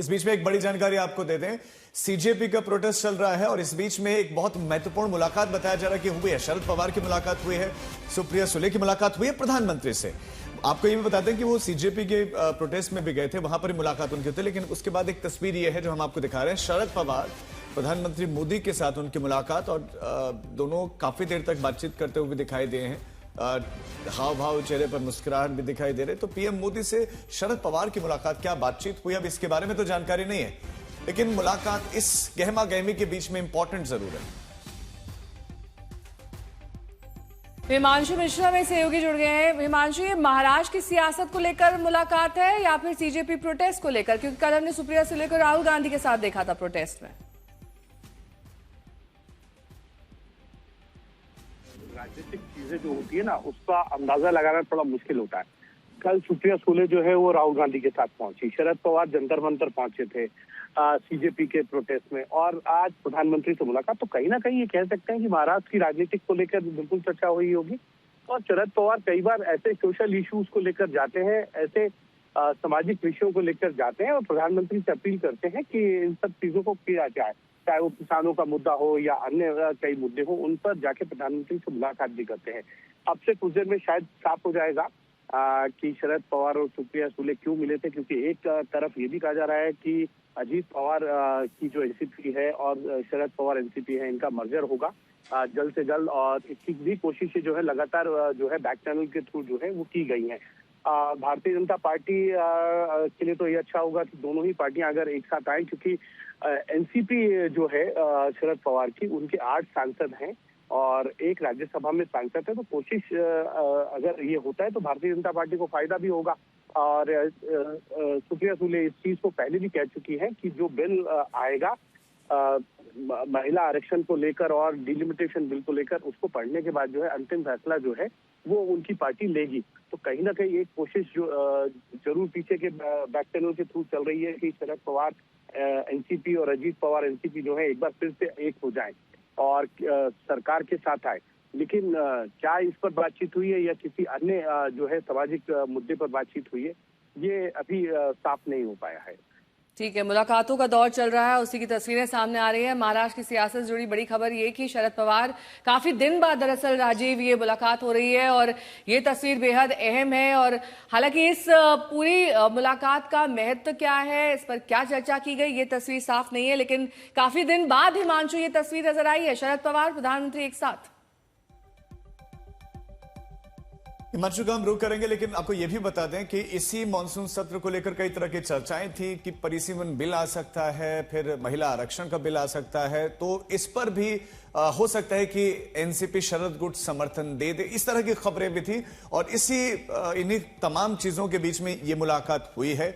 इस बीच में एक बड़ी जानकारी आपको दे दें, सीजेपी का प्रोटेस्ट चल रहा है और इस बीच में एक बहुत महत्वपूर्ण मुलाकात बताया जा रहा है कि हुई है। शरद पवार की मुलाकात हुई है, सुप्रिया सुले की मुलाकात हुई है प्रधानमंत्री से। आपको ये भी बताते हैं कि वो सीजेपी के प्रोटेस्ट में भी गए थे, वहां पर मुलाकात उनकी होती, लेकिन उसके बाद एक तस्वीर ये है जो हम आपको दिखा रहे हैं। शरद पवार प्रधानमंत्री मोदी के साथ उनकी मुलाकात, और दोनों काफी देर तक बातचीत करते हुए दिखाई दिए हैं। हाव भाव चेहरे पर मुस्कुराहट भी दिखाई दे रहे। तो पीएम मोदी से शरद पवार की मुलाकात, क्या बातचीत हुई, अब इसके बारे में तो जानकारी नहीं है, लेकिन मुलाकात इस गहमा गहमी के बीच में इंपॉर्टेंट जरूर है। हिमांशु मिश्रा में सहयोगी जुड़ गए हैं। हिमांशु, ये महाराष्ट्र की सियासत को लेकर मुलाकात है या फिर सीजेपी प्रोटेस्ट को लेकर? क्योंकि कल हमने सुप्रिया सुले को राहुल गांधी के साथ देखा था प्रोटेस्ट में। राजनीतिक चीजें जो होती है ना, उसका अंदाजा लगाना थोड़ा मुश्किल होता है। कल सुप्रिया सुले जो है वो राहुल गांधी के साथ पहुंची, शरद पवार जंतर मंतर पहुंचे थे सीजेपी के प्रोटेस्ट में, और आज प्रधानमंत्री से मुलाकात। तो कहीं ना कहीं ये कह सकते हैं कि महाराष्ट्र की राजनीतिक को लेकर बिल्कुल चर्चा हुई होगी। और शरद पवार कई बार ऐसे सोशल इश्यूज को लेकर जाते हैं, ऐसे सामाजिक विषयों को लेकर जाते हैं और प्रधानमंत्री से अपील करते हैं कि इन सब चीजों को किया जाए, चाहे वो किसानों का मुद्दा हो या अन्य कई मुद्दे हो, उन पर जाके प्रधानमंत्री से मुलाकात भी करते हैं। अब से कुछ देर में शायद साफ हो जाएगा कि शरद पवार और सुप्रिया सुले क्यों मिले थे, क्योंकि एक तरफ ये भी कहा जा रहा है कि अजीत पवार की जो एनसीपी है और शरद पवार एनसीपी है, इनका मर्जर होगा जल्द से जल्द, और इसकी भी कोशिशें जो है लगातार जो है बैक चैनल के थ्रू जो है वो की गई हैं। भारतीय जनता पार्टी के लिए तो ये अच्छा होगा कि दोनों ही पार्टियां अगर एक साथ आए, क्योंकि एनसीपी जो है शरद पवार की, उनके 8 सांसद हैं और एक राज्यसभा में सांसद है। तो कोशिश अगर ये होता है तो भारतीय जनता पार्टी को फायदा भी होगा। और सुप्रिया सुले इस चीज को पहले भी कह चुकी है कि जो बिल आएगा महिला आरक्षण को लेकर और डिलिमिटेशन बिल को लेकर, उसको पढ़ने के बाद जो है अंतिम फैसला जो है वो उनकी पार्टी लेगी। तो कहीं ना कहीं एक कोशिश जो जरूर पीछे के बैक चैनल के थ्रू चल रही है कि शरद पवार एनसीपी और अजीत पवार एनसीपी जो है एक बार फिर से एक हो जाए और सरकार के साथ आए। लेकिन क्या इस पर बातचीत हुई है या किसी अन्य जो है सामाजिक मुद्दे पर बातचीत हुई है, ये अभी साफ नहीं हो पाया है। ठीक है, मुलाकातों का दौर चल रहा है, उसी की तस्वीरें सामने आ रही है। महाराष्ट्र की सियासत से जुड़ी बड़ी खबर ये कि शरद पवार काफी दिन बाद दरअसल राजीव ये मुलाकात हो रही है और ये तस्वीर बेहद अहम है। और हालांकि इस पूरी मुलाकात का महत्व क्या है, इस पर क्या चर्चा की गई, ये तस्वीर साफ नहीं है, लेकिन काफी दिन बाद हिमांशु ये तस्वीर नजर आई है, शरद पवार प्रधानमंत्री एक साथ। हिमांशु का हम रुक करेंगे, लेकिन आपको यह भी बता दें कि इसी मॉनसून सत्र को लेकर कई तरह की चर्चाएं थी कि परिसीमन बिल आ सकता है, फिर महिला आरक्षण का बिल आ सकता है, तो इस पर भी हो सकता है कि एनसीपी शरद गुट समर्थन दे दे, इस तरह की खबरें भी थी। और इन्हीं तमाम चीजों के बीच में ये मुलाकात हुई है।